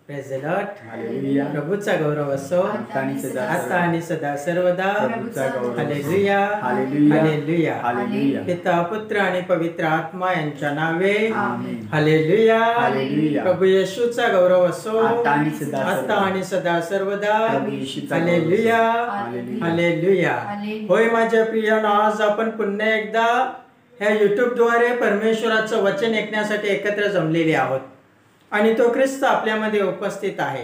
Praise the Lord. Hallelujah. प्रभूचा गौरव असो आता आणि सदा सर्वदा. हालेलुया. हालेलुया. हालेलुया. हालेलुया. पिता पुत्र आणि पवित्र आत्मा यांच्या नावे. हालेलुया. हालेलुया. प्रभू येशूचा गौरव असो आता आणि सदा सर्वदा. हालेलुया. हालेलुया. होय माझ्या प्रियानो, आज आपण पुन्हा एकदा ह्या YouTube द्वारे परमेश्वराचं वचन ऐकण्यासाठी एकत्र जमलेले आहोत आणि तो ख्रिस्त आपल्यामध्ये उपस्थित आहे.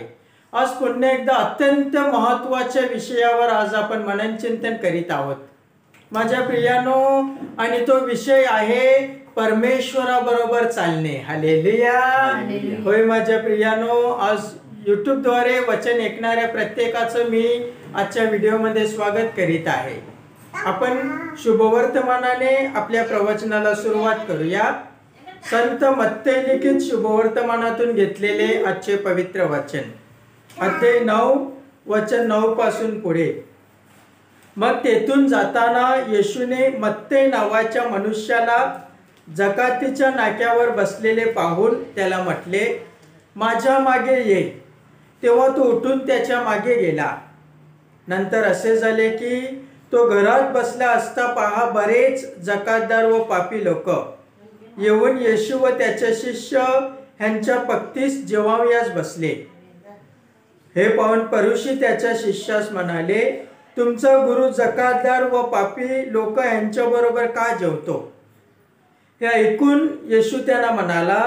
आज पुन्हा एकदा अत्यंत महत्त्वाच्या विषयावर आज आपण मननचिंतन करीत आहोत माझ्या प्रियानो, आणि तो विषय आहे परमेश्वराबरोबर चालणे. हालेलुया. होय माझ्या प्रियानो, आज YouTube द्वारे वचन ऐकणाऱ्या प्रत्येकाचं मी आजच्या व्हिडिओमध्ये स्वागत करीत आहे. आपण शुभवर्तमानाने आपल्या प्रवचनाला सुरुवात करूया. संत मत्तई लिखित शुभवर्तमानातून घेतलेले आजचे पवित्र वचन, अध्याय 9 वचन 9 पासून पुढे. मग तेथून जाताना येशूने मत्तई नावाच्या मनुष्याला जकातीच्या नाक्यावर बसलेले पाहून त्याला म्हटले, माझ्या मागे ये. तेव्हा तो उठून त्याच्या मागे गेला. नंतर असे झाले की तो घरात बसला असता पहा, बरेच जकातदार व पापी लोक येऊन येशू व त्याचे शिष्य ह्यांच्या पक्तीस जेवावयास बसले. हे पाहून परुषी त्याच्या शिष्यास म्हणाले, तुमचा गुरु जकातदार व पापी लोक यांच्याबरोबर का जेवतो? हे ऐकून येशू त्यांना म्हणाला,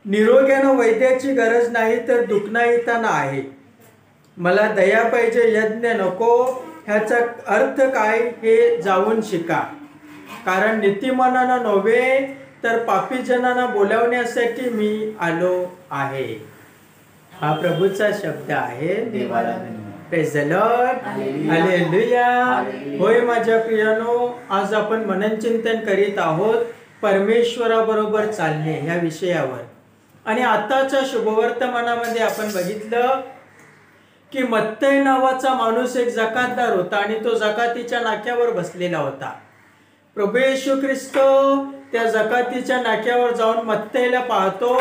निरोग्यानं वैद्याची गरज नाही तर दुखनाईतांना आहे. मला दया पाहिजे, यज्ञ नको. ह्याचा अर्थ काय हे जाऊन शिका. कारण नीतिमानांना नव्हे तर पापी जनांना बोलावण्यासाठी मी आलो आहे. हा प्रभूचा शब्द आहे. देवाला प्रेज द लॉर्ड. हालेलुया. होय माझ्या प्रियानो, आज आपण मननचिंतन करीत आहोत परमेश्वराबरोबर चालणे ह्या विषयावर. आणि आताच्या शुभवर्तमानामध्ये आपण बघितलं की मत्तई नावाचा माणूस एक जकातदार होता आणि तो जकातीच्या नाक्यावर बसलेला होता. प्रभू येशू ख्रिस्त त्या जकातीच्या नाक्यावर जाऊन मत्तईला पाहतो,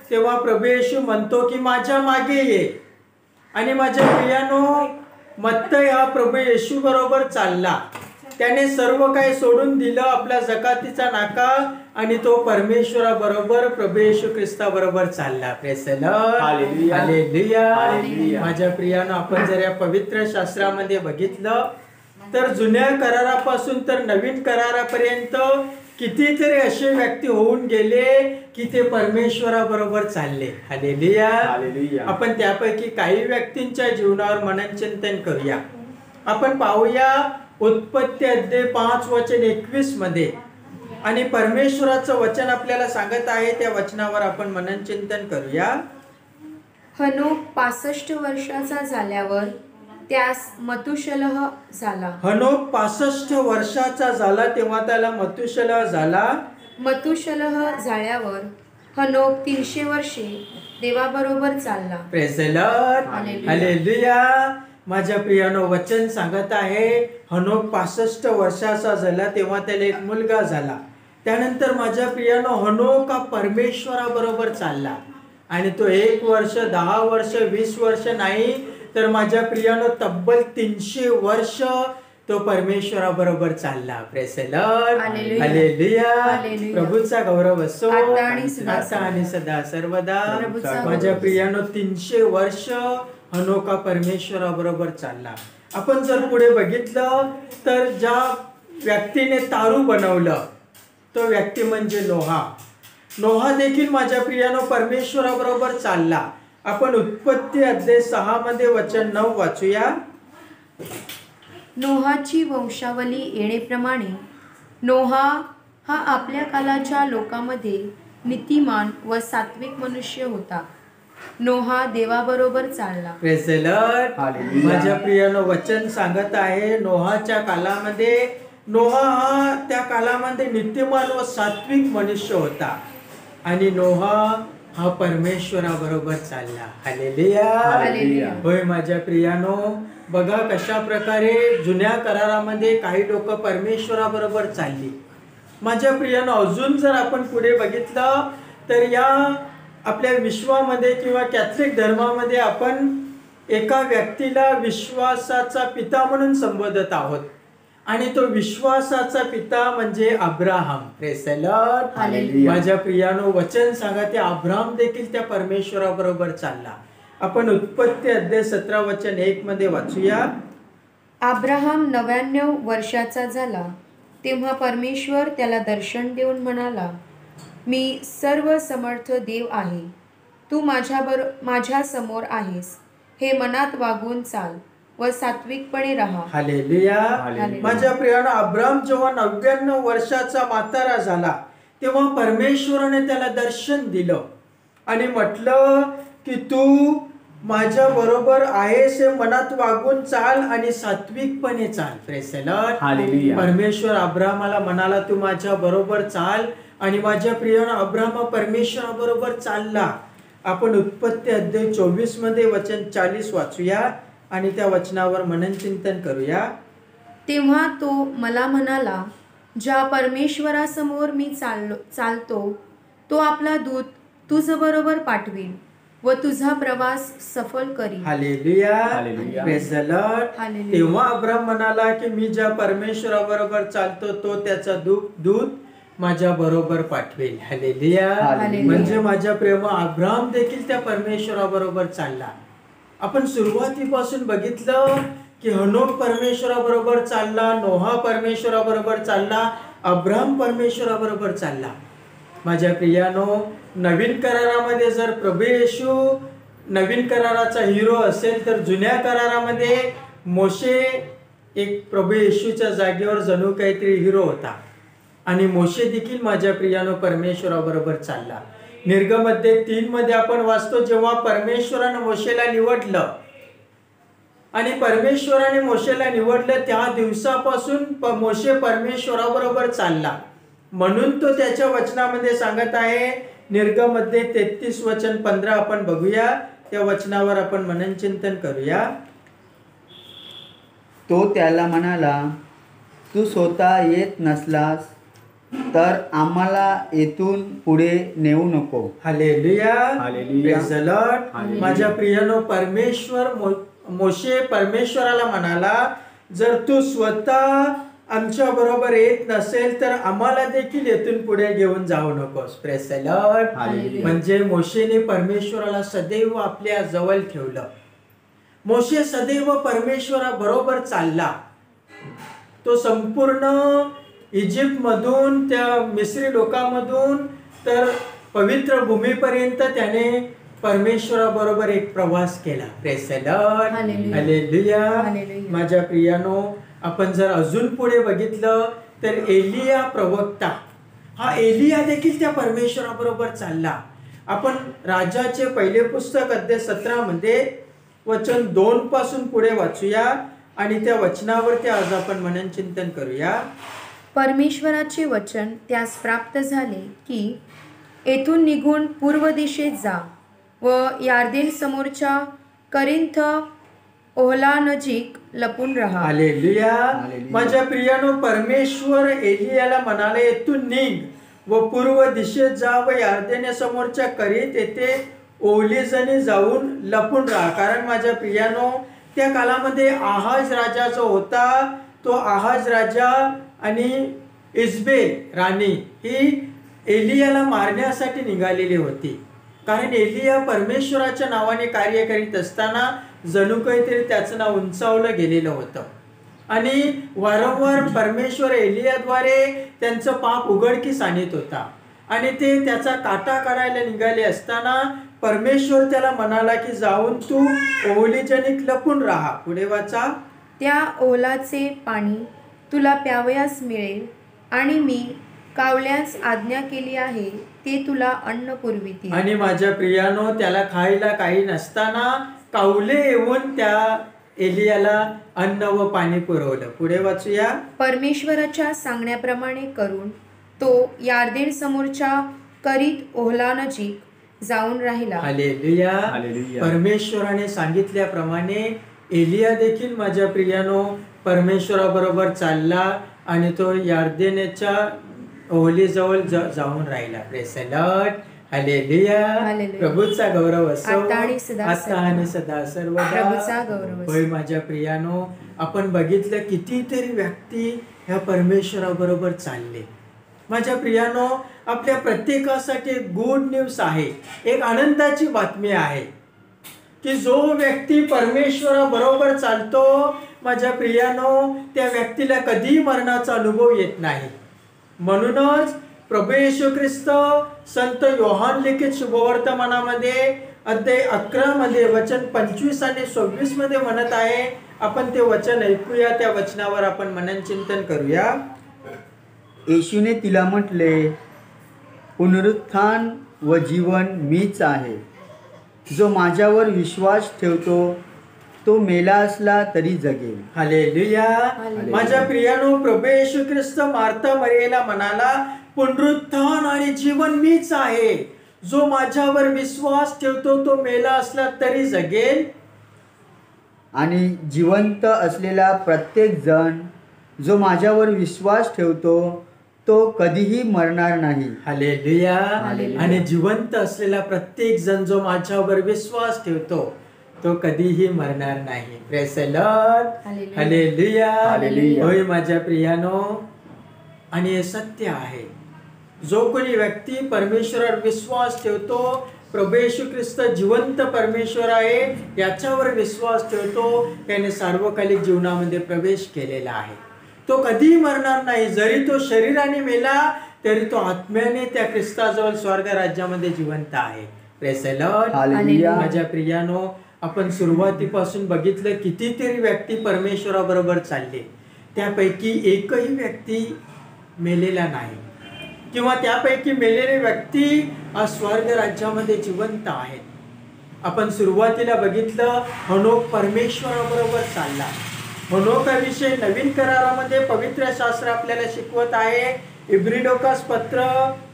तेव्हा प्रभू येशू म्हणतो की माझ्या मागे ये. आणि माझ्या प्रियानो, मत्तई हा प्रभू येशू बरोबर चालला. त्याने सर्व काही सोडून दिलं, आपल्या जकातीचा नाका, आणि तो परमेश्वराबरोबर प्रभू येशू ख्रिस्ताबरोबर चालला. Praise the Lord. हालेलुया. माझ्या प्रियानो, आपण जर या पवित्र शास्त्रामध्ये बघितलं तर जुन्या करारापासून तर नवीन करारापर्यंत कितीतरी असे व्यक्ती होऊन गेले की ते परमेश्वराबरोबर चालले. हालेलुया. आपण त्यापैकी काही व्यक्तींच्या जीवनावर मननचिंतन करूया. आपण पाहूया उत्पत्ती अध्याय 5 वचन 21 मध्ये, आणि परमेश्वराचं वचन आपल्याला सांगत आहे, त्या वचनावर आपण मननचिंतन करूया. हनोक 65 वर्षाचा झाल्यावर त्यास मथुशलह झाला. हनोक 65 वर्षाचा झाला तेव्हा त्याला मथुशलह झाला. मथुशलह झाल्यावर हनोक 300 वर्षे देवाबरोबर चालला. Praise the Lord. हालेलुया. माझ्या प्रियानो, वचन सांगत आहे हनोक 65 वर्षाचा झाला तेव्हा त्याला एक मुलगा झाला. त्यानंतर माझ्या प्रियानो, हनोक हा परमेश्वराबरोबर चालला आणि तो 1 वर्ष, 10 वर्ष, 20 वर्ष नाही तर माझ्या प्रियानो तब्बल 300 वर्ष तो परमेश्वराबरोबर चालला. Praise the Lord. हालेलुया. प्रभूचा गौरव असो आता आणि सदा सर्वदा. माझ्या प्रियानो, 300 वर्ष हनोका परमेश्वराबरोबर चालला. आपण जर पुढे बघितलं तर ज्या व्यक्तीने तारू बनवलं तो व्यक्ती म्हणजे नोहा. नोहा देखील माझ्या प्रियानो परमेश्वराबरोबर चालला. आपण उत्पत्ती अध्याय 6 मध्ये वचन 9 वाचूया. नोहाची वंशावली येणेप्रमाणे नोहा हा आपल्या कालाच्या लोकांमध्ये नीतिमान व सात्विक मनुष्य होता. नोहा देवाबरोबर चालला. Praise the Lord. माझ्या प्रियानो, वचन सांगत आहे नोहाच्या कालामध्ये, नोहा हा त्या कालामध्ये नीतिमान व सात्विक मनुष्य होता. आणि नोहा हा परमेश्वराबरोबर चालला. हालेलुया. हालेलुया. होय माझ्या प्रियानो, बघा कशा प्रकारे जुन्या करारामध्ये काही लोक परमेश्वराबरोबर चालली. माझ्या प्रियानो, अजून जर आपण पुढे बघितलं तर या आपल्या विश्वामध्ये किंवा कॅथलिक धर्मामध्ये आपण एका व्यक्तीला विश्वासाचा पिता म्हणून संबोधत आहोत आणि तो विश्वासाचा पिता म्हणजे Abraham. Praise the Lord. Hallelujah. माझ्या प्रियानो, वचन सांगा ते अब्राहम देखील त्या परमेश्वराबरोबर चालला. आपण उत्पत्ती अध्याय 17 वचन 1 मध्ये वाचूया. अब्राहम 99 वर्षाचा झाला तेव्हा परमेश्वर त्याला दर्शन देऊन म्हणाला, मी सर्व समर्थ देव आहे, तू माझ्या समोर आहेस, हे मनात वागून चाल व सात्विकपणे राहा. हालेलुया. माझ्या प्रियानो, अब्राहम जेव्हा 99 वर्षाचा म्हातारा झाला तेव्हा परमेश्वराने त्याला दर्शन दिलं आणि म्हटलं की तू माझ्या बरोबर आहेस, हे मनात वागून चाल आणि सात्विकपणे चाल. Praise the Lord. हालेलुया. परमेश्वर अब्राहमाला म्हणाला तू माझ्या बरोबर चाल आणि माझ्या प्रियानं अब्राहम परमेश्वराबरोबर चालला. आपण उत्पत्ती अध्याय 24 मध्ये वचन 40 वाचूया आणि त्या वचनावर मनन चिंतन करूया. तेव्हा तो मला म्हणाला, ज्या परमेश्वरासमोर मी चालतो तो आपला दूत तुझ बरोबर पाठवील व तुझा प्रवास सफल करील. Hallelujah. Hallelujah. Praise the Lord. Hallelujah. तेव्हा अब्राहम म्हणाला की मी ज्या परमेश्वराबरोबर चालतो तो त्याचा दूत माझ्या बरोबर पाठवेल. हालेलुया. हालेलुया. म्हणजे माझ्या प्रेम अब्राहम देखील त्या परमेश्वराबरोबर चालला. आपण सुरुवातीपासून बघितलं की हनोक परमेश्वराबरोबर चालला, नोहा परमेश्वराबरोबर चालला, अब्राहम परमेश्वराबरोबर चालला. माझ्या प्रियानो, नवीन करारामध्ये जर प्रभू येशू नवीन कराराचा हिरो असेल तर जुन्या करारामध्ये मोशे एक प्रभू येशूच्या जागेवर जणू काहीतरी हिरो होता आणि मोशे देखील माझ्या प्रियानो परमेश्वराबरोबर चालला. निर्गमध्याय 3 मध्ये आपण वाचतो, जेव्हा परमेश्वराने मोशेला निवडलं आणि परमेश्वराने मोशेला निवडलं त्या दिवसापासून मोशे परमेश्वराबरोबर चालला. म्हणून तो त्याच्या वचनामध्ये सांगत आहे, निर्गमध्याय 33 वचन 15 आपण बघूया. त्या वचनावर आपण मनन चिंतन करूया. तो त्याला म्हणाला, तू स्वतः येत नसलास तर आम्हाला येथून पुढे नेऊ नको. Hallelujah. Hallelujah. Praise the Lord. Hallelujah. माझ्या प्रियानो, मोशे परमेश्वराला म्हणाला, जर तू स्वतः आमच्या बरोबर येत नसेल तर आम्हाला देखील येथून पुढे घेऊन जाऊ नकोस. Praise the Lord. हालेलुया. म्हणजे मोशेने परमेश्वराला सदैव आपल्या जवळ ठेवलं. मोशे सदैव परमेश्वराबरोबर चालला. तो संपूर्ण इजिप्त मधून त्या मिस्री लोकांमधून तर पवित्र भूमीपर्यंत त्याने परमेश्वराबरोबर एक प्रवास केला. Praise the Lord. Hallelujah. Hallelujah. Hallelujah. माझ्या प्रियानो, आपण जर अजून पुढे बघितलं तर एलिया प्रवक्ता, हा एलिया देखील त्या परमेश्वराबरोबर चालला. आपण राजाचे पहिले पुस्तक अध्याय 17 मध्ये वचन 2 पासून पुढे वाचूया आणि त्या वचनावरती आज आपण मनन चिंतन करूया. परमेश्वराचे वचन त्यास प्राप्त झाले की येथून निघून पूर्व दिशेत जा व यार्देन समोरच्या करिंथ ओहला नजीक लपून राहा. हालेलुया. हालेलुया. माझ्या प्रियानो, परमेश्वर एलियाला म्हणाले, येथून निघ व पूर्व दिशेत जा व यार्देने समोरच्या करीत येथे ओलीजणी जाऊन लपून राहा. कारण माझ्या प्रियानो, त्या काळामध्ये आहाज राजा जो होता तो आहाज राजा आणि इजबेल राणी ही एलियाला मारण्यासाठी निघालेली होती. कारण एलिया परमेश्वराच्या नावाने कार्य करीत असताना जणू काहीतरी त्याचं नाव उंचावलं गेलेलं होतं आणि वारंवार परमेश्वर एलियाद्वारे त्यांचं पाप उघडकीस आणत होता आणि ते त्याचा काटा काढायला निघाले असताना परमेश्वर त्याला म्हणाला की जाऊन तू ओहलीजनीत लपून राहा. पुढे वाचा. त्या ओलाचे पाणी तुला प्यावयास मिळेल आणि मी कावल्यास आज्ञा केली आहे ते तुला अन्न पुरवितील. आणि माझ्या प्रियानो, त्याला खायला काही नसताना कावले येऊन त्या एलियाला अन्न व पाणी पुरवलं. पुढे वाचूया. परमेश्वराच्या सांगण्याप्रमाणे करून तो यार्देन समोरच्या करीत ओहला नजीक जाऊन राहिला. हालेलुया. हालेलुया. परमेश्वराने सांगितल्याप्रमाणे एलिया देखील माझ्या प्रियानो परमेश्वराबरोबर चालला आणि तो यार्देनेच्या ओहलीजवळ जाऊन राहिला. Praise the Lord. Hallelujah. Hallelujah. प्रभूचा गौरव असो आता आणि सदा आता आणि सदा सर्वदा. प्रभूचा गौरव असो. होय माझ्या प्रियानो, आपण बघितलं कितीतरी व्यक्ती ह्या परमेश्वराबरोबर चालले. माझ्या प्रियानो, आपल्या प्रत्येकासाठी एक गुड न्यूज आहे, एक आनंदाची बातमी आहे की जो व्यक्ती परमेश्वराबरोबर चालतो, माझ्या प्रियानो, त्या व्यक्तीला कधी मरणाचा अनुभव येत नाही. म्हणूनच प्रभू येशू ख्रिस्त संत योहान लिखित शुभवर्तमानामध्ये अध्याय 11 मध्ये वचन 25 आणि 26 मध्ये म्हणत आहे. आपण ते वचन ऐकूया, त्या वचनावर आपण मनन चिंतन करूया. येशूने तिला म्हटले, पुनरुत्थान व जीवन मीच आहे. जो माझ्यावर विश्वास ठेवतो तो मेला असला तरी जगेल. हालेलुया. माझ्या प्रियानो, प्रभू येशू ख्रिस्त मार्था मरियेला म्हणाला, पुनरुत्थान आणि जीवन मीच आहे. जो माझ्यावर विश्वास ठेवतो तो मेला असला तरी जगेल. आणि जिवंत असलेला प्रत्येक जण जो माझ्यावर विश्वास ठेवतो तो कधीही मरणार नाही. हालेलुया. हालेलुया. आणि जिवंत असलेला प्रत्येक जण जो माझ्यावर विश्वास ठेवतो तो कधीही मरणार नाही. Praise the Lord. Hallelujah. Hallelujah. Hallelujah. होय माझ्या प्रियानो, आणि हे सत्य आहे. जो कोणी व्यक्ती परमेश्वरावर विश्वास ठेवतो, प्रभू येशू ख्रिस्त जिवंत परमेश्वर आहे याच्यावर विश्वास ठेवतो, त्याने सार्वकालिक जीवनामध्ये प्रवेश केलेला आहे. तो कधीही मरणार नाही. जरी तो शरीराने मेला तरी तो आत्म्याने त्या ख्रिस्ताजवळ स्वर्ग राज्यामध्ये जिवंत आहे. Praise the Lord. हालेलुया. माझ्या प्रियानो, आपण सुरुवातीपासून बघितलं कितीतरी व्यक्ती परमेश्वराबरोबर चालले, त्यापैकी एकही व्यक्ती मेलेला नाही, किंवा त्यापैकी मेलेले व्यक्ती आज स्वर्ग राज्यामध्ये जिवंत आहेत. आपण सुरुवातीला बघितलं, हनोक परमेश्वराबरोबर चालला. हनोकाविषयी नवीन करारामध्ये पवित्र शास्त्र आपल्याला शिकवत आहे. इब्रिडोकास पत्र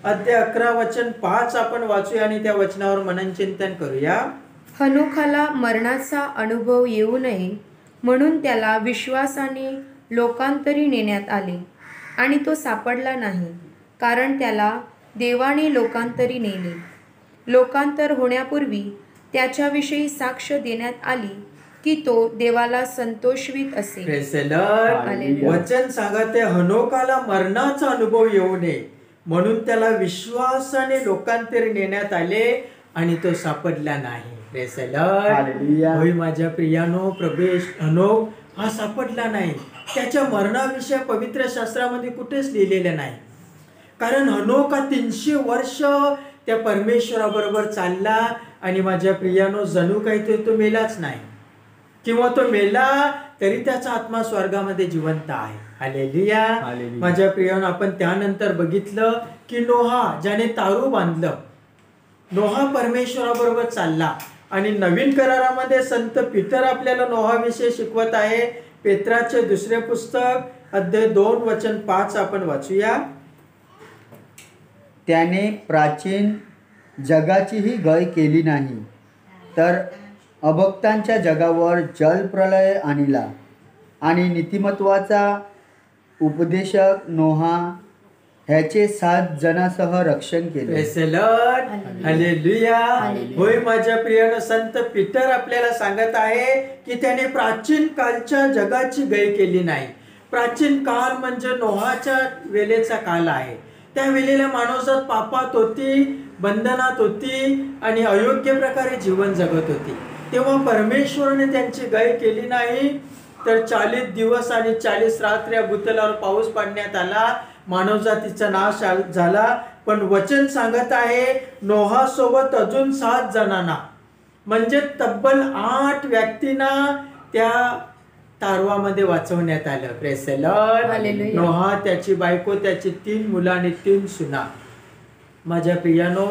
अध्याय 11 वचन 5 आपण वाचूया आणि त्या वचनावर मनन चिंतन करूया. हनोखाला मरणाचा अनुभव येऊ नये म्हणून त्याला विश्वासाने लोकांतरी नेण्यात आले आणि तो सापडला नाही, कारण त्याला देवाने लोकांतरी नेले. लोकांतर होण्यापूर्वी त्याच्याविषयी साक्ष देण्यात आली की तो देवाला संतोषवीत असे. Praise the Lord. हालेलुया. वचन सांगते, हनोकाला मरणाचा अनुभव येऊ नये म्हणून त्याला विश्वासाने लोकांतरी नेण्यात आले आणि तो सापडला नाही. Praise the Lord. हालेलुया. होय माझ्या प्रियानो, प्रभेश हनोक हा सापडला नाही. त्याच्या मरणाविषयी पवित्र शास्त्रामध्ये कुठेच लिहिलेलं नाही, कारण हनोक हा 300 वर्ष त्या परमेश्वराबरोबर चालला आणि माझ्या प्रियानो, जणू काही तो मेलाच नाही, किंवा तो मेला तरी त्याचा आत्मा स्वर्गामध्ये जिवंत आहे. हालेलुया. हालेलुया. माझ्या प्रियानो, आपण त्यानंतर बघितलं की नोहा, ज्याने तारू बांधलं, नोहा परमेश्वराबरोबर चालला. आणि नवीन करारामध्ये संत पीटर आपल्याला नोहाविषयी शिकवत आहे. पेत्राचे दुसरे पुस्तक अध्याय 2 वचन 5 आपण वाचूया. त्याने प्राचीन जगाचीही गय केली नाही, तर अभक्तांच्या जगावर जलप्रलय आणला आणि नीतिमत्वाचा उपदेशक नोहा ह्याचे 7 जणांसह रक्षण केले. Praise the Lord. हालेलुया. होय माझ्या प्रियानं, संत पीटर आपल्याला सांगत आहे की त्याने प्राचीन कालच्या जगाची गय केली नाही. प्राचीन काळ म्हणजे नोहाच्या वेळेचा काल आहे. त्या वेळेला माणूसात पापात होती, बंधनात होती आणि अयोग्य प्रकारे जीवन जगत होती. तेव्हा परमेश्वराने त्यांची गय केली नाही, तर 40 दिवस आणि 40 रात्र्या भूतलावर पाऊस पाडण्यात आला, मानवजातीचा नाश झाला. पण वचन सांगत आहे, नोहा सोबत अजून 7 जणांना, म्हणजे तब्बल 8 व्यक्तींना त्या तारवामध्ये वाचवण्यात आलं. Praise the Lord. हालेलुया. नोहा, त्याची बायको, त्याची 3 मुलं आणि 3 सुना. माझ्या प्रियानो,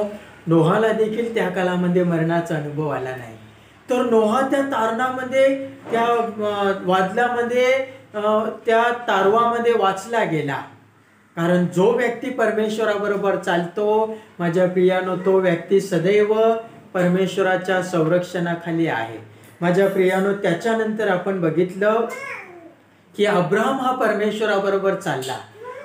नोहाला देखील त्या काळामध्ये मरणाचा अनुभव आला नाही. तर नोहा त्या तारणामध्ये, त्या वादळामध्ये, त्या तारवामध्ये वाचला गेला. कारण जो व्यक्ती परमेश्वराबरोबर चालतो माझ्या प्रियानो, तो व्यक्ती सदैव परमेश्वराच्या संरक्षणाखाली आहे. माझ्या प्रियानो, त्याच्यानंतर आपण बघितलं की अब्राहम हा परमेश्वराबरोबर चालला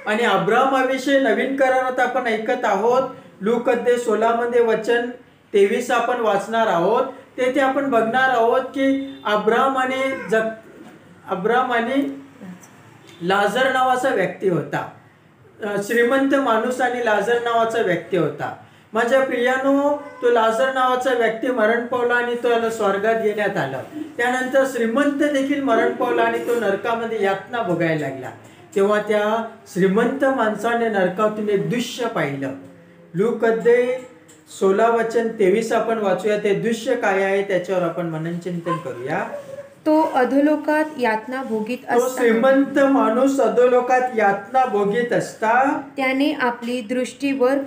आणि अब्राहमाविषयी नवीन करारात आपण ऐकत आहोत. लूक अध्याय 16 मध्ये वचन 23 आपण वाचणार आहोत. तेथे आपण बघणार आहोत की अब्राहम आणि लाजर नावाचा व्यक्ती होता. श्रीमंत माणूस आणि लाजर नावाचा व्यक्ती होता. माझ्या प्रियानो, तो लाजर नावाचा व्यक्ती मरण पावला आणि तो स्वर्गात घेण्यात आला. त्यानंतर श्रीमंत देखील मरण पावला आणि तो नरकामध्ये यातना भोगायला लागला. तेव्हा त्या श्रीमंत माणसाने नरकातून एक दृश्य पाहिलं. लूक अध्याय 16 वचन 23 आपण वाचूया. ते दृश्य काय आहे त्याच्यावर आपण मननचिंतन करूया. तो अधोलोकात यातना भोगीत तो असताना श्रीमंत माणूस अधोलोकात यातना भोगीत असता त्याने आपली दृष्टी वर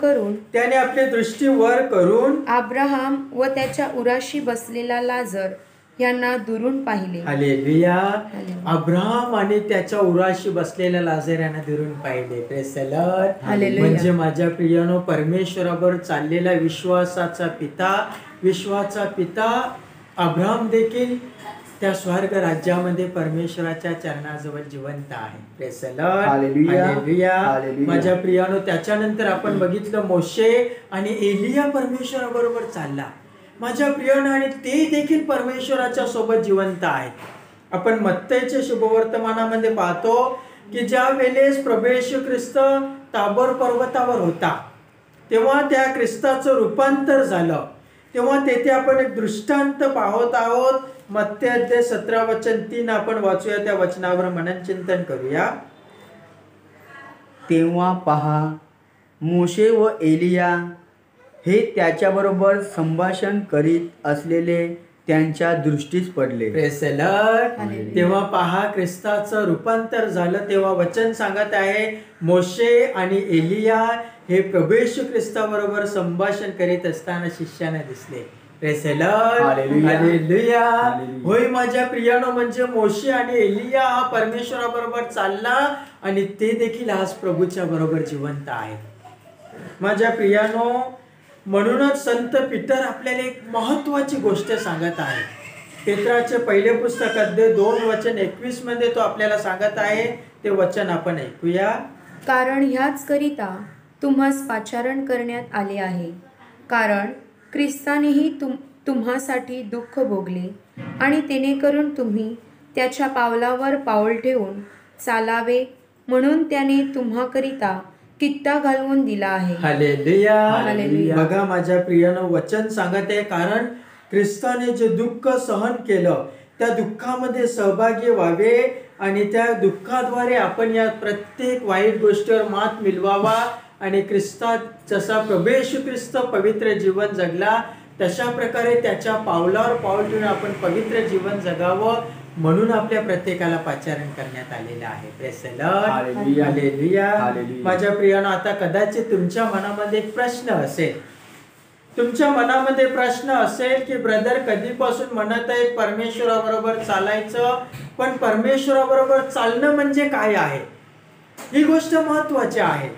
करून अब्राहम व त्याच्या उराशी बसलेला लाजर यांना दुरून पाहिले. हालेलुया. अब्राहम आणि त्याच्या उराशी बसलेल्या लाजर यांना दुरून पाहिले. Praise the Lord. हालेलुया. म्हणजे माझ्या प्रियानो, परमेश्वरावर चाललेला विश्वाचा पिता अब्राहम देखील त्या स्वर्ग राज्यामध्ये परमेश्वराच्या चरणाजवळ जिवंत आहे. Praise the Lord. हालेलुया. माझ्या प्रियानो, त्याच्यानंतर आपण बघितलं मोशे आणि एलिया परमेश्वराबरोबर चालला. माझ्या प्रियानो, आणि ते देखील परमेश्वराच्या सोबत जिवंत आहेत. आपण मत्तईच्या शुभवर्तमानामध्ये पाहतो की ज्या वेळेस प्रभू येशू ख्रिस्त ताबोर पर्वतावर होता तेव्हा त्या ख्रिस्ताचं रूपांतर झालं. तेव्हा तेथे आपण एक दृष्टांत पाहत आहोत. मत्ती अध्याय 17 वचन 3 आपण वाचूया. त्या वचनावर मननचिंतन करूया. तेव्हा पहा, मोशे व एलिया हे त्याच्याबरोबर संभाषण करीत असलेले त्यांच्या दृष्टीस पडले. Praise the Lord. तेव्हा पहा, ख्रिस्ताचं रूपांतर झालं. तेव्हा वचन सांगत आहे मोशे आणि एलिया हे प्रभू येशू ख्रिस्ताबरोबर संभाषण करीत असताना शिष्याने दिसले. Praise the Lord. हालेलुया. होय माझ्या प्रियानो, म्हणजे मोशे आणि एलिया हा परमेश्वराबरोबर चालला आणि ते देखील आज प्रभूच्या बरोबर जिवंत आहेत. माझ्या प्रियानो, म्हणूनच संत पीटर आपल्याला एक महत्वाची गोष्ट सांगत आहे. पेत्राचे पहिले पुस्तक अध्याय 2 वचन 21 मध्ये तो आपल्याला सांगत आहे. ते वचन आपण ऐकूया. कारण ह्याच करिता तुम्हास पाचारण करण्यात आले आहे, कारण ख्रिस्तानेही तुम्हासाठी दुःख भोगले आणि तेणेकरून तुम्ही त्याच्या पावलावर पाऊल ठेवून चालावे म्हणून त्याने तुम्हाकरिता कित्ता घालवून दिला आहे. हालेलुया. बघा माझ्या प्रियानं, वचन सांगत आहे कारण ख्रिस्ताने जे दुःख सहन केलं त्या दुःखामध्ये सहभागी व्हावे आणि त्या दुःखाद्वारे आपण या प्रत्येक वाईट गोष्टीवर मात मिळवावा आणि ख्रिस्तात जसा प्रभू येशू ख्रिस्त पवित्र जीवन जगला तशा प्रकारे त्याच्या पावलावर पाऊल ठेवून आपण पवित्र जीवन जगावं म्हणून आपल्या प्रत्येकाला पाचारण करण्यात आलेलं आहे. Praise the Lord. हालेलुया. माझ्या प्रियानो, आता कदाचित तुमच्या मनामध्ये एक प्रश्न असेल. तुमच्या मनामध्ये प्रश्न असेल की ब्रदर कधीपासून म्हणत आहेत परमेश्वराबरोबर चालायचं, पण परमेश्वराबरोबर चालणं म्हणजे काय आहे? ही गोष्ट महत्वाची आहे.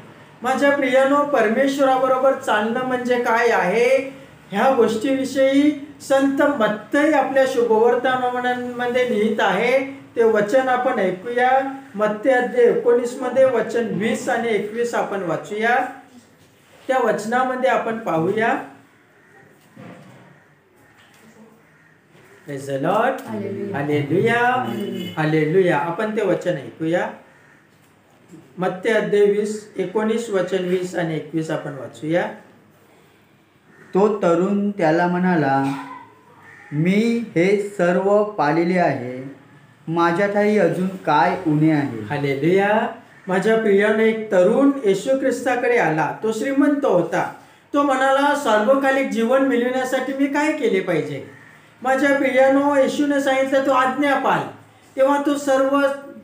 माझ्या प्रियानो, परमेश्वराबरोबर चालणं म्हणजे काय आहे ह्या गोष्टीविषयी संत मत्तई आपल्या शुभवर्तमानांमध्ये लिहित आहे. ते वचन आपण ऐकूया. मत्ती अध्याय 19 मध्ये वचन 20 आणि 21 आपण वाचूया. त्या वचनामध्ये आपण पाहूया. Praise the Lord. Hallelujah. Hallelujah. आपण ते वचन ऐकूया. मत्ती अध्याय 19 वचन 20 आणि 21 आपण वाचूया. तो तरुण त्याला म्हणाला, मी हे सर्व पाळले आहे, माझ्यातही अजून काय उणे आहे? हालेलुया. माझ्या प्रियाने एक तरुण येशू ख्रिस्ताकडे आला. तो श्रीमंत होता. तो म्हणाला, सार्वकालिक जीवन मिळवण्यासाठी मी काय केले पाहिजे? माझ्या प्रियानो, येशूने सांगितलं तू आज्ञा पाळ. तेव्हा तो सर्व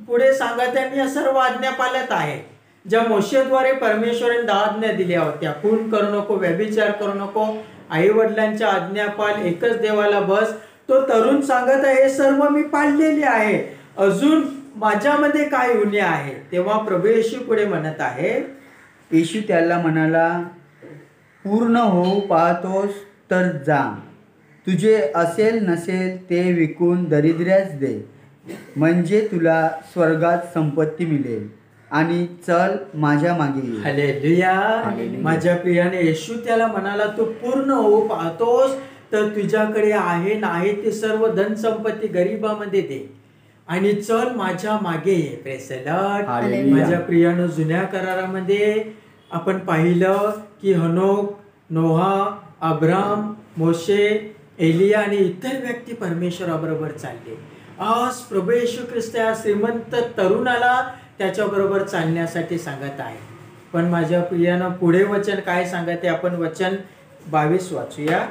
पुढे सांगत आहे, मी या सर्व आज्ञा पाळत आहे ज्या मोशेद्वारे परमेश्वराने 10 आज्ञा दिल्या होत्या. खून करू नको, व्यभिचार करू नको, आई वडिलांच्या आज्ञा पाळ, एकच देवाला बस. तो तरुण सांगत आहे हे सर्व मी पाळलेले आहे, अजून माझ्यामध्ये काय उणे आहे? तेव्हा प्रभू येशू पुढे म्हणत आहे, येशू त्याला म्हणाला, पूर्ण होऊ पाहतोस तर जा, तुझे असेल नसेल ते विकून दरिद्र्यास दे, म्हणजे तुला स्वर्गात संपत्ती मिळेल, आणि चल माझ्या मागे ये. हालेलुया. माझ्या प्रियाने येशू त्याला म्हणाला, तू पूर्ण होऊ पाहतोस तर तुझ्याकडे आहे नाही ते सर्व धन संपत्ती गरिबामध्ये दे आणि चल माझ्या मागे ये. Praise the Lord. हालेलुया. माझ्या प्रियानं जुन्या करारामध्ये आपण पाहिलं की हनोक, नोहा, अब्राम, मोशे, एलिया आणि इतर व्यक्ती परमेश्वराबरोबर चालले. आज प्रभू येशू ख्रिस्त या श्रीमंत तरुणाला त्याच्याबरोबर चालण्यासाठी सांगत आहे. पण माझ्या प्रियानं पुढे वचन काय सांगते? आपण वचन 22 वाचूया.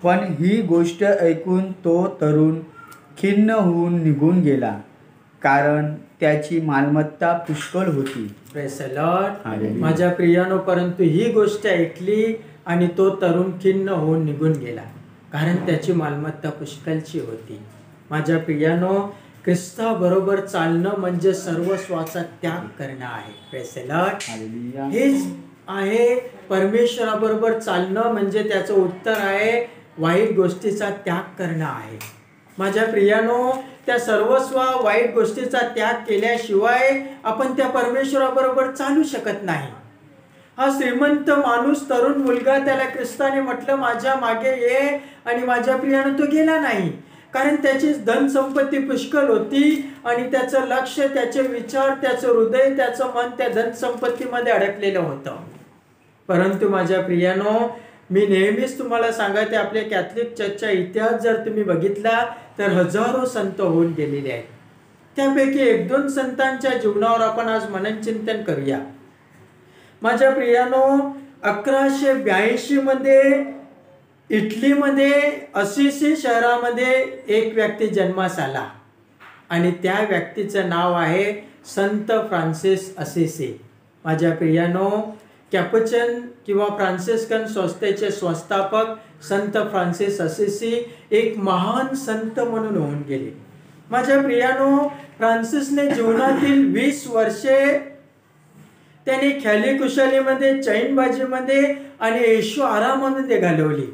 पण ही गोष्ट ऐकून तो तरुण खिन्न होऊन निघून गेला, कारण त्याची मालमत्ता पुष्कळ होती. Praise the Lord. हालेलुया. माझ्या प्रियानो, परंतु ही गोष्ट ऐकली आणि तो तरुण खिन्न होऊन निघून गेला, कारण त्याची मालमत्ता पुष्कळची होती. माझ्या प्रियानो, ख्रिस्ताबरोबर चालणं म्हणजे सर्वस्वाचा त्याग करणं आहे. Praise the Lord. हालेलुया. हेच आहे परमेश्वराबरोबर चालणं म्हणजे त्याचं उत्तर आहे वाईट गोष्टीचा त्याग करणं आहे. माझ्या प्रियानो, त्या सर्वस्व वाईट गोष्टीचा त्याग केल्याशिवाय आपण त्या परमेश्वराबरोबर चालू शकत नाही. हा श्रीमंत माणूस, तरुण मुलगा, त्याला ख्रिस्ताने म्हटलं माझ्या मागे ये, आणि माझ्या प्रियानं तो गेला नाही, कारण त्याची धनसंपत्ती पुष्कळ होती आणि त्याचं लक्ष, त्याचे विचार, त्याचं हृदय, त्याचं मन त्या धनसंपत्तीमध्ये अडकलेलं होतं. परंतु माझ्या प्रियानो, मी नेहमीच तुम्हाला सांगते, आपल्या कॅथलिक चर्चचा इतिहास जर तुम्ही बघितला तर हजारो संत होऊन गेलेले आहेत. त्यापैकी 1-2 संतांच्या जीवनावर आपण आज मननचिंतन करूया. माझ्या प्रियानो, 1182 मध्ये इटलीमध्ये असिसी शहरामध्ये एक व्यक्ती जन्मास आला आणि त्या व्यक्तीचं नाव आहे संत फ्रान्सिस असिसी. माझ्या प्रियानो, कॅपुचिन किंवा फ्रान्सिस्कन संस्थेचे संस्थापक संत फ्रान्सिस असिसी एक महान संत म्हणून होऊन गेले. माझ्या प्रियानो, फ्रान्सिसने जीवनातील 20 वर्षे त्याने ख्यालीकुशालीमध्ये, चैनबाजीमध्ये आणि येशू आरामामध्ये घालवली.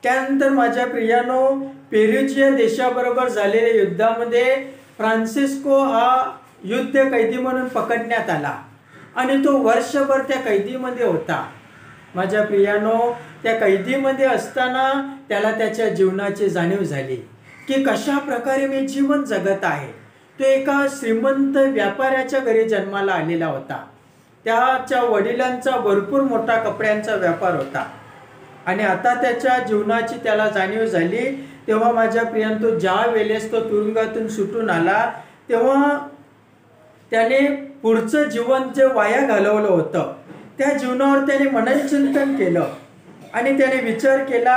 त्यानंतर माझ्या प्रियानो, पेरुजिया देशाबरोबर झालेल्या युद्धामध्ये फ्रान्सिस्को हा युद्ध कैदी म्हणून पकडण्यात आला आणि तो वर्षभर त्या कैदीमध्ये होता. माझ्या प्रियानो, त्या कैदीमध्ये असताना त्याला त्याच्या जीवनाची जाणीव झाली की कशा प्रकारे मी जीवन जगत आहे. तो एका श्रीमंत व्यापाऱ्याच्या घरी जन्माला आलेला होता. त्याच्या वडिलांचा भरपूर मोठा कपड्यांचा व्यापार होता आणि आता त्याच्या जीवनाची त्याला जाणीव झाली. तेव्हा माझ्या प्रियांतो, ज्या वेळेस तो तुरुंगातून सुटून आला तेव्हा त्याने पुढचं जीवन जे वाया घालवलं होतं त्या जीवनावर त्याने मननचिंतन केलं आणि त्याने विचार केला,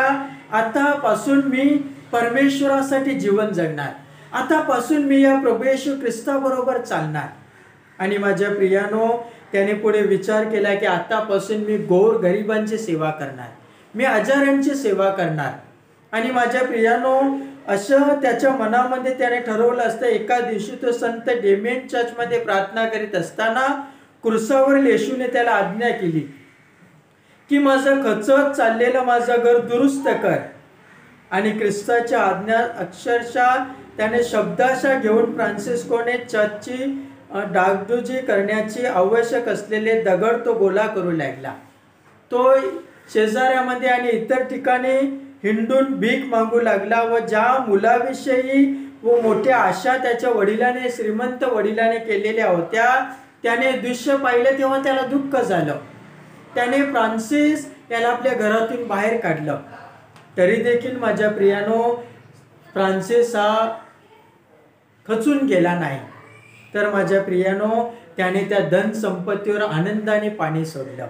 आतापासून मी परमेश्वरासाठी जीवन जगणार, आतापासून मी या प्रभू येशू ख्रिस्ताबरोबर चालणार. आणि माझ्या प्रियानो, त्याने पुढे विचार केला की आतापासून मी गोरगरिबांची सेवा करणार, मी आजारांची सेवा करणार. आणि माझ्या प्रियानो, असं त्याच्या मनामध्ये त्याने ठरवलं असतं. एका दिवशी तो संत डेमियन चर्चमध्ये प्रार्थना करीत असताना क्रुसावरील येशूने त्याला आज्ञा केली की माझं खचत चाललेलं माझं घर दुरुस्त कर. आणि ख्रिस्ताच्या आज्ञा अक्षरशः त्याने शब्दाशा घेऊन फ्रान्सिस्कोने चर्चची डागडुजी करण्याची आवश्यक असलेले दगड तो गोळा करू लागला. तो शेजाऱ्यामध्ये आणि इतर ठिकाणी हिंडून भीक मागू लागला व ज्या मुलाविषयी व मोठ्या आशा त्याच्या वडिलाने, श्रीमंत वडिलाने केलेल्या होत्या, त्याने दृश्य पाहिलं तेव्हा त्याला दुःख झालं. त्याने फ्रान्सिस याला आपल्या घरातून बाहेर काढलं. तरी देखील माझ्या प्रियानो, फ्रान्सिस हा खचून गेला नाही. तर माझ्या प्रियानो, त्याने त्या धन संपत्तीवर आनंदाने पाणी सोडलं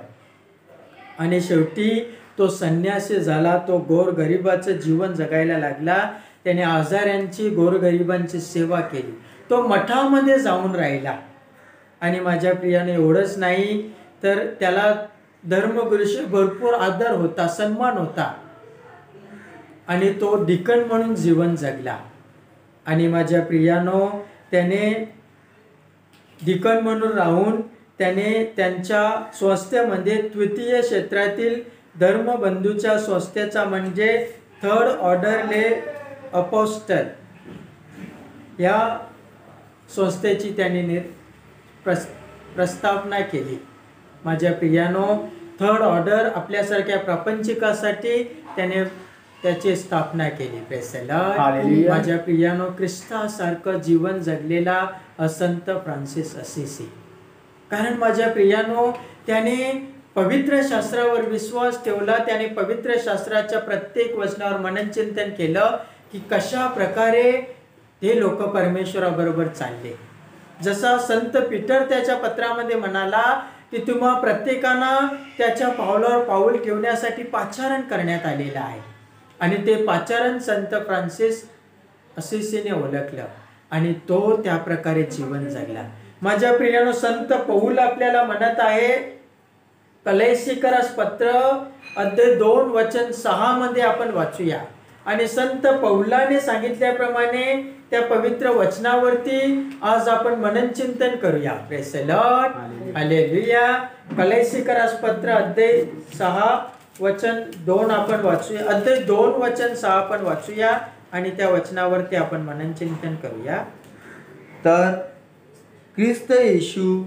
आणि शेवटी तो संन्यासी झाला. तो गोरगरिबाचं जीवन जगायला लागला. त्याने आजाऱ्यांची, गोरगरिबांची सेवा केली. तो मठामध्ये जाऊन राहिला. आणि माझ्या प्रियाने एवढंच नाही तर त्याला धर्मगुरूशी भरपूर आदर होता, सन्मान होता आणि तो डिकन म्हणून जीवन जगला. आणि माझ्या प्रियानो, त्याने डिकन म्हणून राहून त्याने त्यांच्या संस्थेमध्ये तृतीय क्षेत्रातील धर्मबंधूच्या संस्थेचा म्हणजे थर्ड ऑर्डरले अपोस्टल या संस्थेची त्यांनी प्रस्थापना केली. माझ्या प्रियानो, थर्ड ऑर्डर आपल्यासारख्या प्रापंचिकासाठी त्याने त्याची स्थापना केली. Praise the Lord. माझ्या प्रियानो, ख्रिस्तासारखं जीवन जगलेला संत फ्रान्सिस असिसी. कारण माझ्या प्रियानो, त्याने पवित्र शास्त्रावर विश्वास ठेवला. त्याने पवित्र शास्त्राच्या प्रत्येक वचनावर मननचिंतन केलं की कशा प्रकारे हे लोक परमेश्वराबरोबर चालले. जसा संत पीटर त्याच्या पत्रामध्ये म्हणाला की तुम्हा प्रत्येकांना त्याच्या पावलावर पाऊल ठेवण्यासाठी पाचारण करण्यात आलेलं आहे. आणि ते पाचारण संत फ्रान्सिस असिसीने ओळखलं आणि तो त्या प्रकारे जीवन जगला. माझ्या प्रियानो, संत पौल आपल्याला म्हणत आहे, कलेसिकरास पत्र अध्याय 2 वचन 6 मध्ये आपण वाचूया. आणि संत पौलाने सांगितल्याप्रमाणे त्या पवित्र वचनावरती आज आपण मननचिंतन करूया. Praise the Lord. हालेलुया. कलेसिकरास पत्र अध्याय 6 वचन 2 आपण वाचूया. अध्याय 2 वचन 6 आपण वाचूया आणि त्या वचनावरती आपण मननचिंतन करूया. तर ख्रिस्त येशू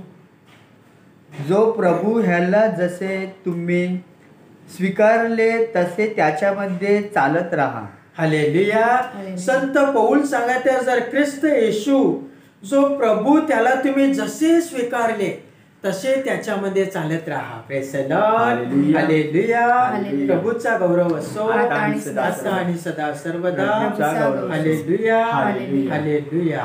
जो प्रभू ह्याला जसे तुम्ही स्वीकारले तसे त्याच्यामध्ये चालत राहा. हालेलुया. संत पौल सांगत आहे, जर ख्रिस्त येशू जो प्रभू त्याला तुम्ही जसे स्वीकारले तसे त्याच्यामध्ये चालत राहा. Praise the Lord. हालेलुया. प्रभूचा गौरव असो आता आणि सदा सर्वदा. हालेलुया. हालेलुया.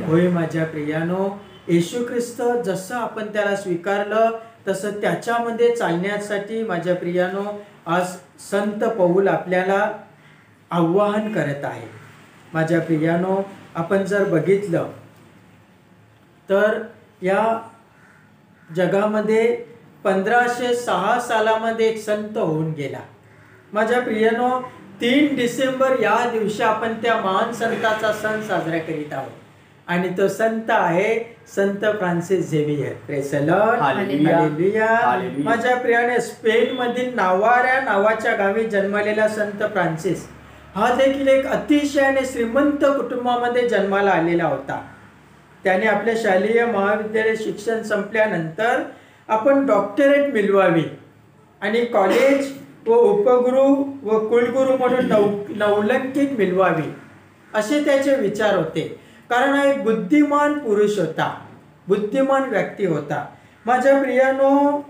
होय माझ्या प्रियानो, येशू ख्रिस्त जसं आपण त्याला स्वीकारलं तसं त्याच्यामध्ये चालण्यासाठी माझ्या प्रियानो आज संत पौल आपल्याला आव्हान करत आहे. माझ्या प्रियानो, आपण जर बघितलं तर या जगामध्ये 1506 सालामध्ये एक संत होऊन गेला. माझ्या प्रियानो, 3 डिसेंबर या दिवशी आपण त्या महान संताचा सण साजरा करीत आहोत आणि तो संत आहे संत Francis Xavier. Praise the Lord. Hallelujah. माझ्या प्रियाने, स्पेन मधील नावाऱ्या नावाच्या गावी जन्मलेला संत फ्रान्सिस हा देखील एक अतिशय श्रीमंत कुटुंबामध्ये जन्माला आलेला होता. त्याने आपल्या शालेय महाविद्यालय शिक्षण संपल्यानंतर आपण डॉक्टरेट मिळवावी आणि कॉलेज व उपगुरू व कुलगुरू म्हणून नवलौकिक मिळवावी असे त्याचे विचार होते. कारण हा एक बुद्धिमान पुरुष होता, बुद्धिमान व्यक्ती होता. माझ्या प्रियानो,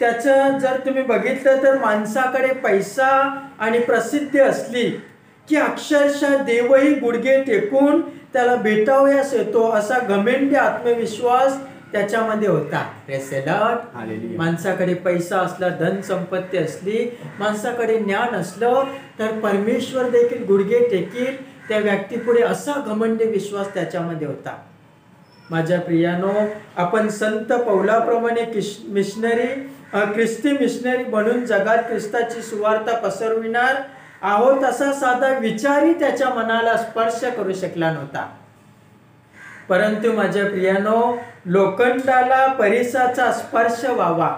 त्याचं जर तुम्ही बघितलं तर माणसाकडे पैसा आणि प्रसिद्धी असली की अक्षरशः देवही गुडघे टेकून त्याला भेटावयास येतो असा घमेंडी आत्मविश्वास त्याच्यामध्ये होता. Praise the Lord. माणसाकडे पैसा असला, धन संपत्ती असली, माणसाकडे ज्ञान असलं तर परमेश्वर देखील गुडघे टेकील त्या व्यक्तीपुढे असा घमंडी विश्वास त्याच्यामध्ये होता. माझ्या प्रियानो, आपण संत पौलाप्रमाणे ख्रिस्ती मिशनरी बनून जगात ख्रिस्ताची सुवार्ता पसरविणार आहोत असा साधा विचारही त्याच्या मनाला स्पर्श करू शकला नव्हता. परंतु माझ्या प्रियानो, लोखंडाला परिसाचा स्पर्श व्हावा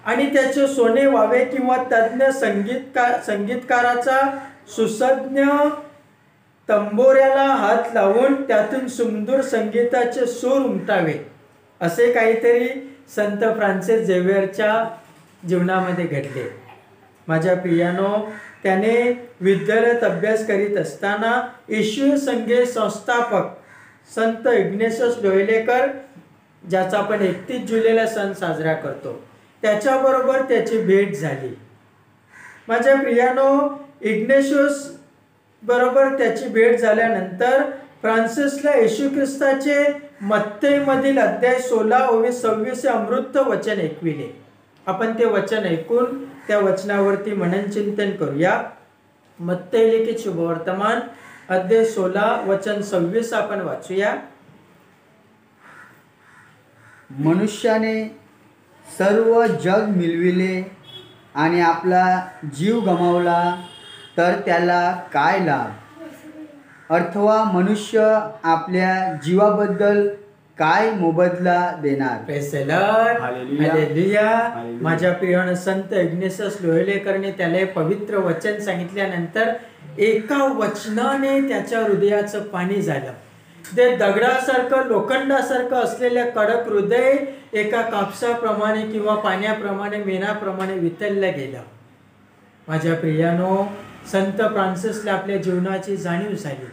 आणि त्याचे सोने व्हावे किंवा तज्ञ संगीतकाराचा सुसज्ञ तंबोऱ्याला हात लावून त्यातून सुमधुर संगीताचे सूर उमटावे असे काहीतरी संत फ्रान्सिस झेवियरच्या जीवनामध्ये घडले. माझ्या प्रियानो, त्याने विद्यालयात अभ्यास करीत असताना येशू संघे संस्थापक संत इग्नेशियस लोयलेकर, ज्याचा आपण 31 जुलैला सण साजरा करतो, त्याच्याबरोबर त्याची भेट झाली. माझ्या प्रियानो, इग्नेशियस बरोबर त्याची भेट झाल्यानंतर फ्रान्सिसला येशू ख्रिस्ताचे मत्तेमधील अध्याय 16-26 अमृत वचन ऐकविले. आपण ते वचन ऐकून त्या वचनावरती मननचिंतन करूया. मत्ते लिखित शुभवर्तमान अध्याय 16 वचन 26 आपण वाचूया. मनुष्याने सर्व जग मिळविले आणि आपला जीव गमावला तर त्याला काय लाभ? अथवा मनुष्य आपल्या जीवाबद्दल काय मोबदला देणार? Praise the Lord. Hallelujah. Hallelujah. Hallelujah. माझ्या प्रियानं संत इग्नेसस लोहेलेकरने त्याला पवित्र वचन सांगितल्यानंतर एका वचनाने त्याच्या हृदयाचं पाणी झालं. ते दगडासारखं लोखंडासारखं असलेलं कडक हृदय एका कापसाप्रमाणे किंवा पाण्याप्रमाणे मेणाप्रमाणे वितळलं गेलं. माझ्या प्रियानो, संत फ्रान्सिसला आपल्या जीवनाची जाणीव झाली.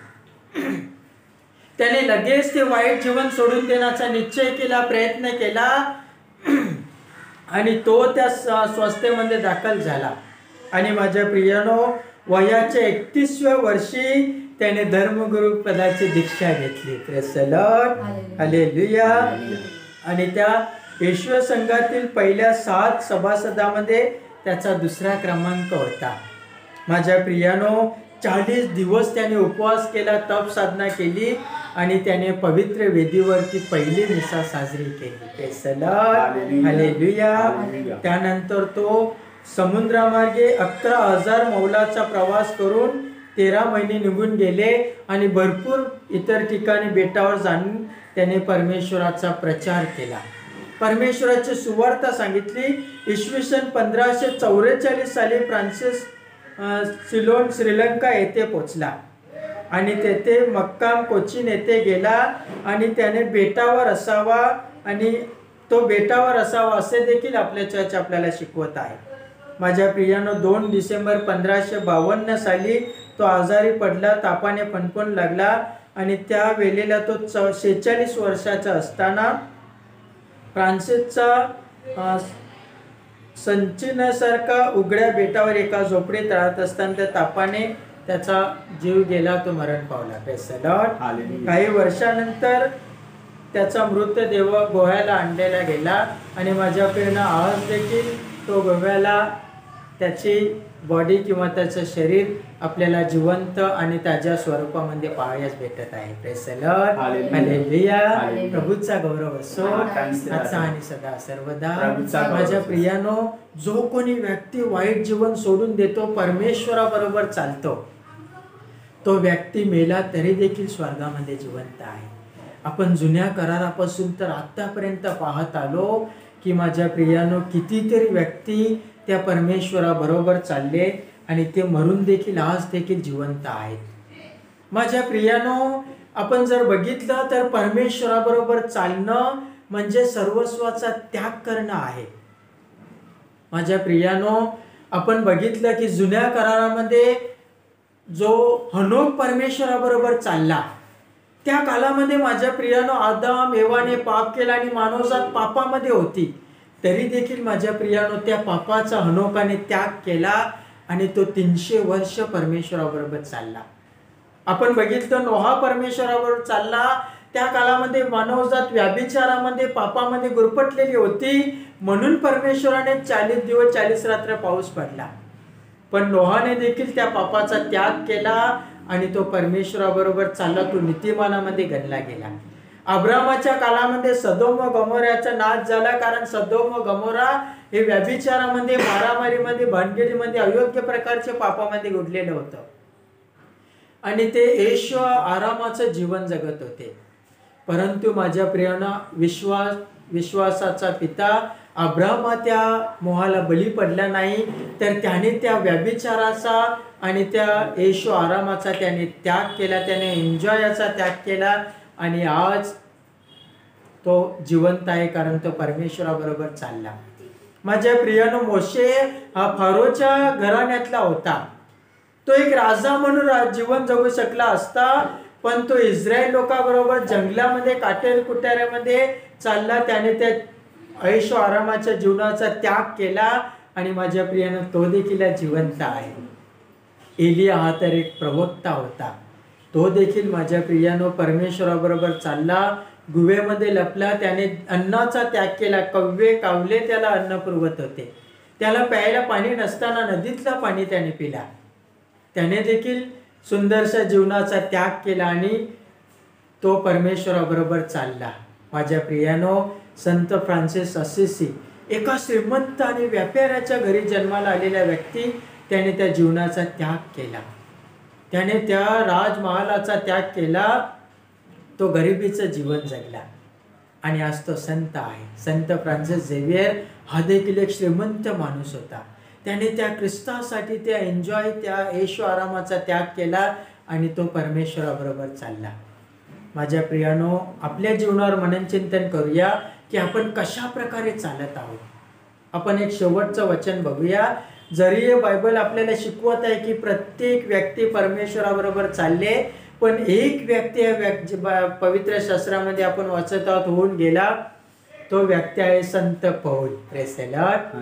त्याने लगेच ते वाईट जीवन सोडून देण्याचा निश्चय केला, प्रयत्न केला आणि तो त्या संस्थेमध्ये दाखल झाला. आणि माझ्या प्रियानो, वयाच्या 31व्या वर्षी त्याने धर्मगुरू पदाची दीक्षा घेतली. Praise the Lord. हालेलुया. आणि त्या येशू संघातील पहिल्या 7 सभासदामध्ये त्याचा 2रा क्रमांक होता. माझ्या प्रियानो, 40 दिवस त्याने उपवास केला, तप साधना केली आणि त्याने पवित्र वेदीवरती पहिली मिसा साजरी केली. Praise the Lord. हालेलुया. त्यानंतर तो समुद्रामार्गे 11,000 मैलाचा प्रवास करून 13 महिने निघून गेले आणि भरपूर इतर ठिकाणी बेटावर जाऊन त्याने परमेश्वराचा प्रचार केला, परमेश्वराची सुवार्ता सांगितली. इसवी सन 1544 साली फ्रान्सिस सिलोन श्रीलंका येथे पोचला आणि तेथे मक्काम कोचीन येथे गेला आणि त्याने बेटावर असावा आणि तो बेटावर असावा असे देखील आपल्या चर्च आपल्याला शिकवत आहे. माझ्या प्रियानो, 2 डिसेंबर 1552 साली तो आजारी पडला, तापाने फणफण लागला आणि त्या वेळेला तो 46 वर्षाचा असताना फ्रान्सिसचा संचिनासारखा उघड्या बेटावर एका झोपडीत राहत असताना त्या तापाने त्याचा जीव गेला, तो मरण पावला. Praise the Lord. काही वर्षानंतर त्याचा मृतदेह गोव्याला आणलेला गेला आणि माझ्या प्रेरणा आज देखील तो गोव्याला त्याची बॉडी किंवा त्याचं शरीर आपल्याला जिवंत आणि ताज्या स्वरूपामध्ये पाहायला भेटत आहे. Praise the Lord. हालेलुया. प्रभूचा गौरव असो आजचा आणि सदा सर्वदा. माझ्या प्रियानो, जो कोणी व्यक्ती वाईट जीवन सोडून देतो, परमेश्वराबरोबर चालतो, तो व्यक्ती मेला तरी देखील स्वर्गामध्ये जिवंत आहे. आपण जुन्या करारापासून तर आतापर्यंत पाहत आलो की माझ्या प्रियानो, कितीतरी व्यक्ती त्या परमेश्वराबरोबर चालले आणि ते मरून देखील आज देखील जिवंत आहेत. माझ्या प्रियानो, आपण जर बघितलं तर परमेश्वराबरोबर चालणं म्हणजे सर्वस्वाचा त्याग करणं आहे. माझ्या प्रियानो, आपण बघितलं की जुन्या करारामध्ये जो हनोक परमेश्वराबरोबर चालला, त्या कालामध्ये माझ्या प्रियानो आदाम एवाने पाप केला आणि मानवजात पापामध्ये होती, तरी देखील माझ्या प्रियानो त्या पापाचा हनोकाने त्याग केला आणि तो 300 वर्ष परमेश्वराबरोबर चालला. आपण बघितलं नोहा परमेश्वराबरोबर चालला, त्या काळामध्ये मानवजात व्याभिचारामध्ये पापामध्ये गुरफटलेली होती, म्हणून परमेश्वराने 40 दिवस 40 रात्र पाऊस पडला. पण नोहाने देखील त्या पापाचा त्याग केला आणि तो परमेश्वराबरोबर चालला, तो नीतिमानामध्ये गणला गेला. अब्रामाच्या काळामध्ये सदोम व गमोराचा नाश झाला, कारण सदोम व गमोरा हे व्याभिचारामध्ये, मारामारीमध्ये, भानगडीमध्ये, अयोग्य प्रकारच्या पापामध्ये गुडलेलं होतं आणि ते ऐश आरामाचं जीवन जगत होते. परंतु माझ्या प्रियांना, विश्वासाचा पिता अब्राम त्या मोहाला बळी पडला नाही, तर त्याने त्या व्याभिचाराचा आणि त्या ऐश आरामाचा त्याने त्याग केला, त्याने एन्जॉयचा त्याग केला आणि आज तो जिवंत आहे, कारण तो परमेश्वराबरोबर चालला. माझ्या प्रियानो, मोशे हा फारोच्या घराण्यातला होता. तो एक राजा म्हणून जीवन जगू शकला असता, पण तो इस्रायल लोकांबरोबर जंगलामध्ये काटेर कुटाऱ्यामध्ये चालला. त्याने त्या ऐश आरामाच्या जीवनाचा त्याग केला आणि माझ्या प्रियानो, तो देखील जिवंत आहे. एलिया हा तर एक प्रवक्ता होता, तो देखील माझ्या प्रियानो परमेश्वराबरोबर चालला, गुहेमध्ये लपला, त्याने अन्नाचा त्याग केला. कव्वे कावले त्याला अन्न पुरवत होते, त्याला प्यायला पाणी नसताना नदीतलं पाणी त्याने पिला. त्याने देखील सुंदरशा जीवनाचा त्याग केला आणि तो परमेश्वराबरोबर चालला. माझ्या प्रियानो, संत फ्रान्सिस असिसी, एका श्रीमंत आणि व्यापाऱ्याच्या घरी जन्माला आलेला व्यक्ती, त्याने त्या जीवनाचा त्याग केला. त्याने त्या राजमहालाचा त्याग केला, तो गरिबीचं जीवन जगला आणि आज तो संत आहे. संत फ्रान्सिस झेवियर हा देखील एक श्रीमंत माणूस होता. त्याने त्या ख्रिस्तासाठी त्या त्या ऐशो आरामाचा त्याग केला आणि तो परमेश्वराबरोबर चालला. माझ्या प्रियानो, आपल्या जीवनावर मननचिंतन करूया की आपण कशा प्रकारे चालत आहोत. आपण एक शेवटचं वचन बघूया. जरी हे बायबल आपल्याला शिकवत आहे की प्रत्येक व्यक्ती परमेश्वराबरोबर चालले, पण एक व्यक्ती पवित्र शास्त्रामध्ये आपण वाचत आहोत होऊन गेला, तो व्यक्ती आहे संत पौल. Praise the Lord.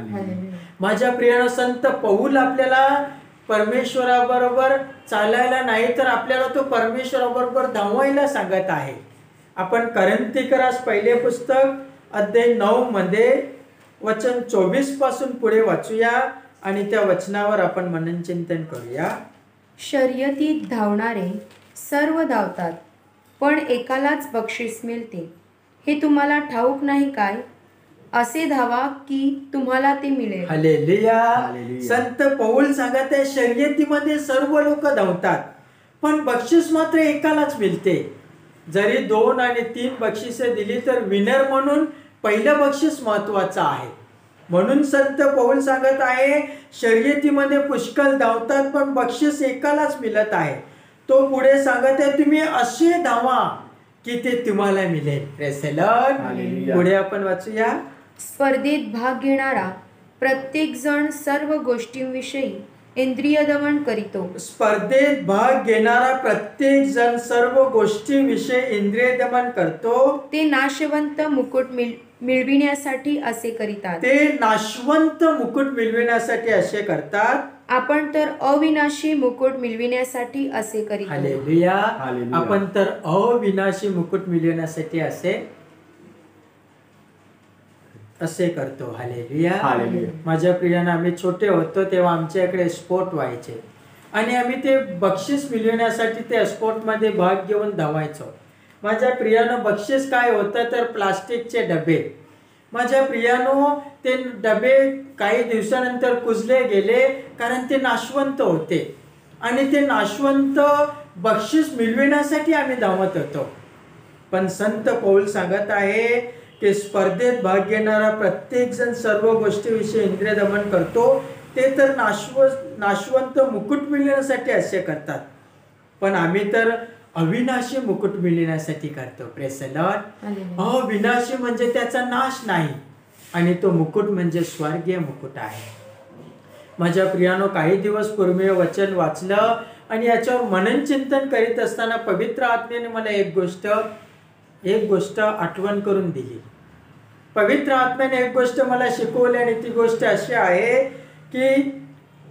माझ्या प्रियानो, संत पौल आपल्याला परमेश्वराबरोबर चालायला नाही तर आपल्याला तो परमेश्वराबरोबर धावायला सांगत आहे. आपण कोरिन्थीकरास पहिले पुस्तक अध्याय 9 मध्ये वचन 24 पासून पुढे वाचूया आणि त्या वचनावर आपण मननचिंतन करूया. शर्यतीत धावणारे सर्व धावतात, पण एकालाच बक्षीस मिळते. हे तुम्हाला ठाऊक नाही काय? असे धावा की तुम्हाला ते मिळेल. हालेलुया. संत पौल सांगत आहे, शर्यतीमध्ये सर्व लोक धावतात, पण बक्षीस मात्र एकालाच मिळते. जरी 2 आणि 3 बक्षिसे दिली तर विनर म्हणून पहिलं बक्षीस महत्वाचं आहे. म्हणून संत पौल सांगत आहे, शर्यतीमध्ये पुष्कळ धावतात पण बक्षीस एकालाच मिळत आहे. तो पुढे सांगत आहे, तुम्ही असे धावा की ते तुम्हाला मिळेल. Praise the Lord. पुढे आपण वाचूया. स्पर्धेत भाग घेणारा प्रत्येक जण सर्व गोष्टींविषयी इंद्रिय दमन करीतो. स्पर्धेत भाग घेणारा प्रत्येक जण सर्व गोष्टींविषयी इंद्रिय दमन करतो. ते नाशवंत मुकुट मिळविण्यासाठी असे करीतात. ते नाशवंत मुकुट मिळविण्यासाठी असे करतात. आपण तर अविनाशी मुकुट मिळविण्यासाठी असे करीतो. हालेलुया. आपण तर अविनाशी मुकुट मिळविण्यासाठी असे करतो. हालेलुया. माझ्या प्रियानं, आम्ही छोटे होतो तेव्हा आमच्याकडे स्पोर्ट व्हायचे आणि आम्ही ते बक्षीस मिळवण्यासाठी त्या स्पोर्टमध्ये भाग घेऊन धावायचो. माझ्या प्रियानं, बक्षीस काय होतं तर प्लास्टिकचे डबे. माझ्या प्रियानो, ते डबे काही दिवसानंतर कुजले गेले कारण ते नाशवंत होते आणि ते नाशवंत बक्षीस मिळविण्यासाठी आम्ही धावत होतो. पण संत पौल सांगत आहे की स्पर्धेत भाग घेणारा प्रत्येक जण सर्व गोष्टीविषयी इंद्रिय दमन करतो. ते तर नाशवंत मुकुट मिळवण्यासाठी असे करतात, पण आम्ही तर अविनाशी मुकुट मिळवण्यासाठी करतो. Praise the Lord. अविनाशी म्हणजे त्याचा नाश नाही आणि तो मुकुट म्हणजे स्वर्गीय मुकुट आहे. माझ्या प्रियानो, काही दिवस पूर्वी वचन वाचलं आणि याच्यावर मनन चिंतन करीत असताना पवित्र आत्म्याने मला एक गोष्ट आठवण करून दिली. पवित्र आत्म्याने एक गोष्ट मला शिकवली आणि ती गोष्ट अशी आहे की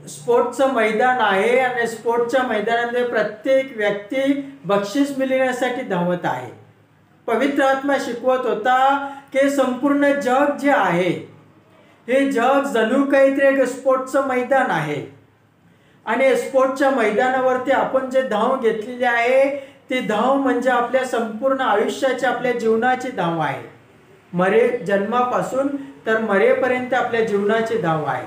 स्पोर्टचं मैदान आहे आणि स्पोर्टच्या मैदानामध्ये प्रत्येक व्यक्ती बक्षीस मिळवण्यासाठी धावत आहे. पवित्र आत्मा शिकवत होता की संपूर्ण जग जे आहे, हे जग जणू काहीतरी एक स्पोर्टचं मैदान आहे आणि स्पोर्टच्या मैदानावरती आपण जे धाव घेतलेली आहे, ती धाव म्हणजे आपल्या संपूर्ण आयुष्याची, आपल्या जीवनाची धाव आहे. जन्मापासून तर मरेपर्यंत आपल्या जीवनाची धाव आहे.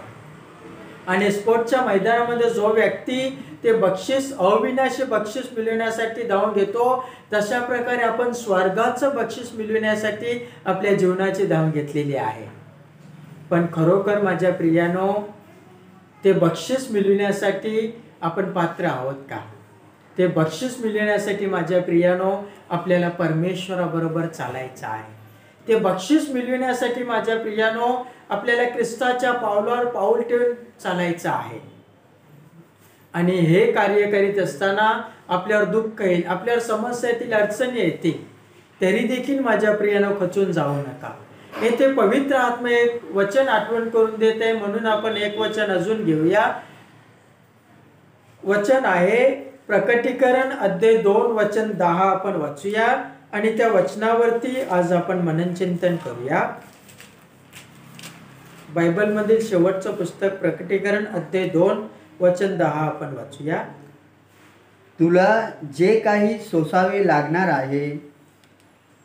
आणि स्पोर्टच्या मैदानामध्ये जो व्यक्ती ते बक्षीस, अविनाशी बक्षीस मिळवण्यासाठी धाव घेतो, तशा प्रकारे आपण स्वर्गाचं बक्षीस मिळवण्यासाठी आपल्या जीवनाची धाव घेतलेली आहे. पण खरोखर माझ्या प्रियानो, ते बक्षीस मिळवण्यासाठी आपण पात्र आहोत का? ते बक्षीस मिळवण्यासाठी माझ्या प्रियानो आपल्याला परमेश्वराबरोबर चालायचं आहे. ते बक्षीस मिळवण्यासाठी माझ्या प्रियानो आपल्याला ख्रिस्ताच्या पावलावर पाऊल ठेवून चालायचं आहे. आणि हे कार्य करीत असताना आपल्यावर दुःख येईल, आपल्यावर समस्या येतील, अडचणी येतील, तरी देखील माझ्या प्रियानो खचून जाऊ नका. येथे पवित्र आत्मा एक वचन आठवण करून देत आहे, म्हणून आपण एक वचन अजून घेऊया. वचन आहे प्रकटीकरण अध्याय 2 वचन 10 आपण वाचूया आणि त्या वचनावरती आज आपण मननचिंतन करूया. बायबलमधील शेवटचं पुस्तक प्रकटीकरण अध्याय 2 वचन 10 आपण वाचूया. तुला जे काही सोसावे लागणार आहे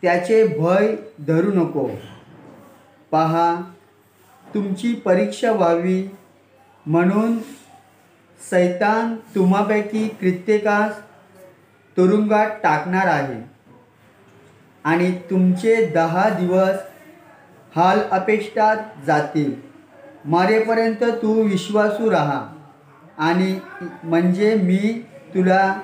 त्याचे भय धरू नको. पहा, तुमची परीक्षा व्हावी म्हणून सैतान तुम्हापैकी कित्येकास तुरुंगात टाकणार आहे आणि तुमचे 10 दिवस हाल अपेष्टात जातील. मरेपर्यंत तू विश्वासू राहा आणि म्हणजे मी तुला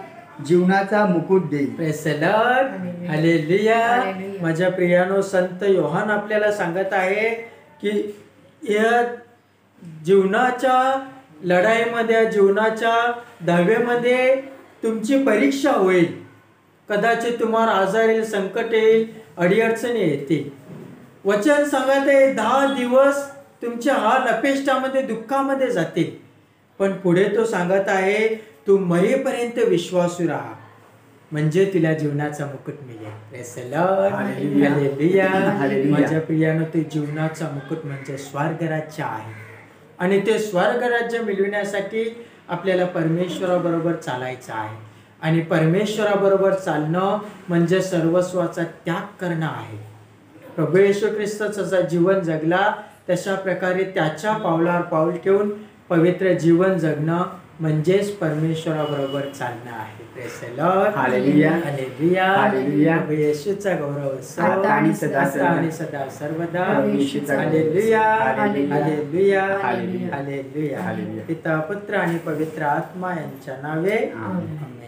जीवनाचा मुकुट देईन. Praise the Lord. Hallelujah. Hallelujah. माझ्या प्रियानो, संत योहान आपल्याला सांगत आहे की या जीवनाच्या लढाईमध्ये, जीवनाच्या धावेमध्ये तुमची परीक्षा होईल. कदाचित तुम्हाला आजार येईल, संकट येईल, अडीअडचणी येतील. वचन सांगत आहे 10 दिवस तुमचे हाल अपेष्टामध्ये, दुःखामध्ये जातील. पण पुढे तो सांगत आहे तू मरेपर्यंत विश्वासू राहा म्हणजे तुला जीवनाचा मुकुट मिळेल. Praise the Lord. Hallelujah. Hallelujah. Hallelujah. माझ्या प्रियानं ते जीवनाचा मुकुट म्हणजे स्वर्गराज्य आहे आणि ते स्वर्गराज्य मिळविण्यासाठी आपल्याला परमेश्वराबरोबर चालायचं आहे. आणि परमेश्वराबरोबर चालणं म्हणजे सर्वस्वाचा त्याग करणं आहे. प्रभू येशू ख्रिस्त जसा जीवन जगला तशा प्रकारे त्याच्या पावलावर पाऊल ठेवून पवित्र जीवन जगणं म्हणजेच परमेश्वराबरोबर चालणं आहे. Praise the Lord. Hallelujah. Hallelujah. Hallelujah. प्रभू येशूचा गौरव असो आता आणि सदा आता आणि सदा सर्वदा. प्रभू येशूचा गौरव. Hallelujah. Hallelujah. Hallelujah. Hallelujah. Hallelujah. Hallelujah. पिता, पुत्र आणि पवित्र आत्मा यांच्या नावे आमेन. आमेन.